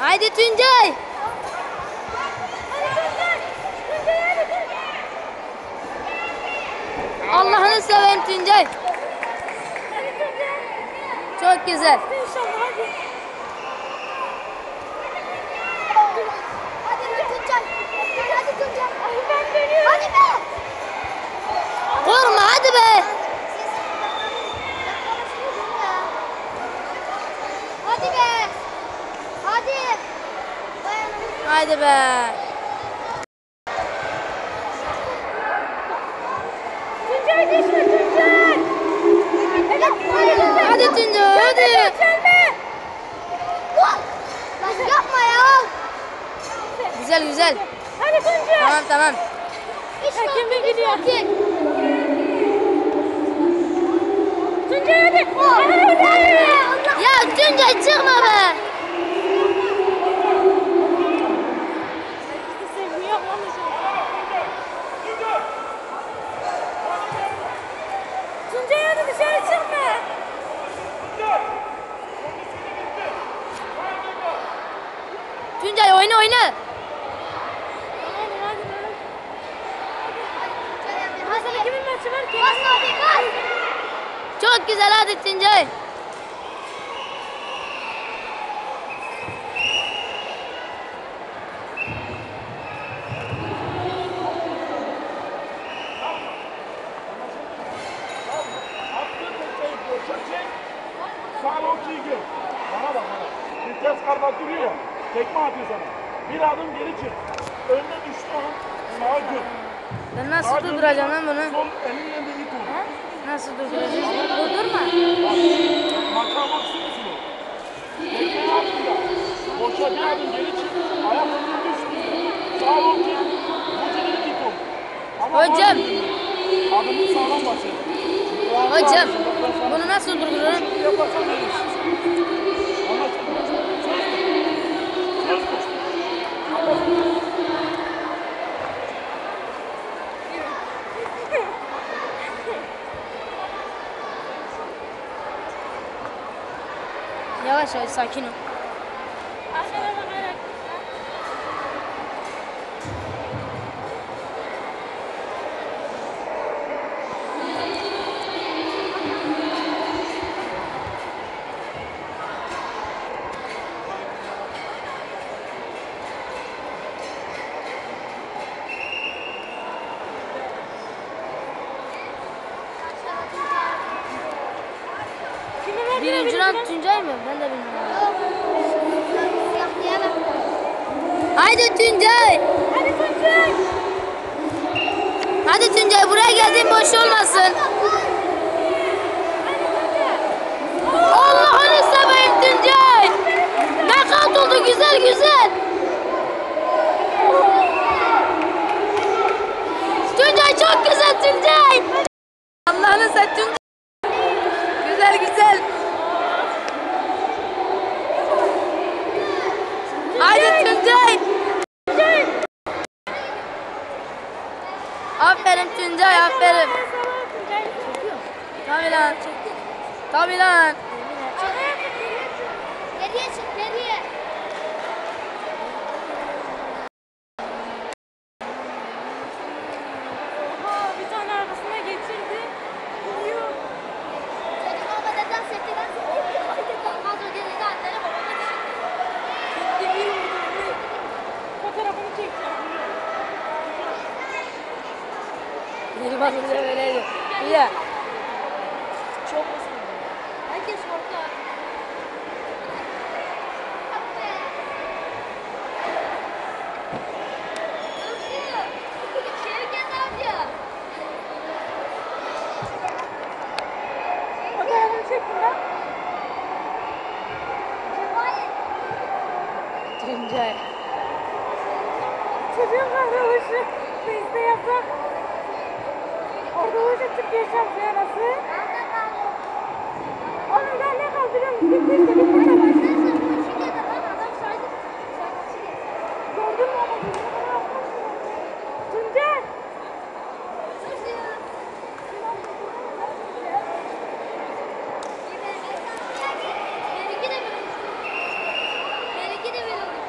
Haydi Tuncay. Allah'ını seveyim Tuncay. Çok güzel. Hadi be. Korkma hadi be. Hadi be. Hadi. Haydi be. Tuncay düşme Tuncay. Evet. Hadi Tuncay hadi. Çelme. Lan yapma ya. Güzel güzel. Hadi Tuncay. Tamam tamam. Hakeme gidiyor. Tuncay hadi. Ya Tuncay çıkma be. Tuncay hadi dışarı çıkma. Tuncay oyna oyna. Hasan kimin maçı var ki? Çok güzel hadi Tuncay. Sağ ol Çiğgil. Bana bak bana. Vites kardak duruyor ya. Tekme atıyor sana. Bir adım geri çık. Önüne düştü an. Sağa gör. Ben nasıl durduracağım lan bunu? Sol elinle de it ol. Nasıl durduracağız? Durdurma. Maça baksın o. Tekme atıyor. Boşa bir adım geri çık. Ayak önüne düştü. Sağ ol Çiğgil. Vücudunu it ol. Ama Hocam. adımın sağlam başladı. Hocam. Bunu nasıl durdururum? Yaparsan verirsin. Anlaşıldı mı? Söz mü? Yavaş yavaş sakin ol. Birinci round Tuncay mı? Ben de bilmiyorum. Haydi Tuncay. Hadi Tuncay. Hadi Tuncay buraya geldiğin boş olmasın. Allah'ını seveyim Tuncay. Knockout oldu güzel güzel. Tuncay çok güzel Tuncay. Allah'ını seveyim Tuncay. Güzel güzel. Haydi Tuncay. Aferin Tuncay aferin. Tabii lan. Tabii lan. Geriye çık geriye. Bir tane arabasına geçirdi. Gidiyor. Çocuk olmadan dans etti dans etti. Az önce dedi annene babama düşündü. Gitti bir vurdu. Fotoğrafını çekeceğim. Yılmaz Hoca böyleydi. Ya. Çok uzun. Herkes korktu. Şevket amca. Fotoğrafını çektim ben. Tuncay. Çocuğun kahrabaşı. Biz de yaprak. Orada hoca Türkiye şampiyonası. Onun da ne kaldı biliyor musun? Bir de bir tane var. Gördün mü ama? Tuncay. Benimki de böyle.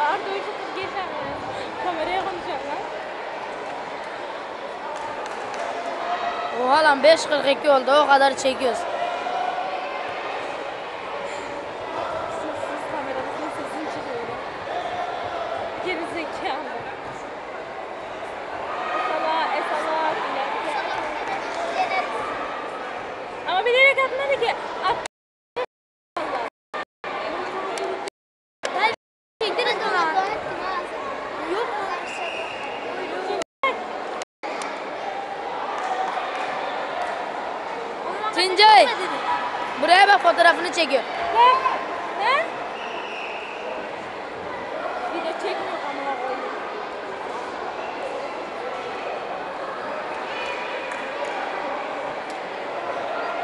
Arda uyuşup geçer. Kameraya konuşacaklar. Oha lan 5.42 oldu o kadar çekiyoruz. Sessiz kameramızın sesini çıkıyor. Geri zekalı. Esala. Ama bilerek atmadı ki. Çektiniz mi lan? Yok mu? Tuncay. Buraya bak fotoğrafını çekiyor. Ne? Video çekmiyor kamera koyuyor.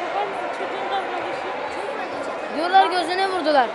Bakar mısın çocuğun davranışı? Diyorlar gözüne vurdular.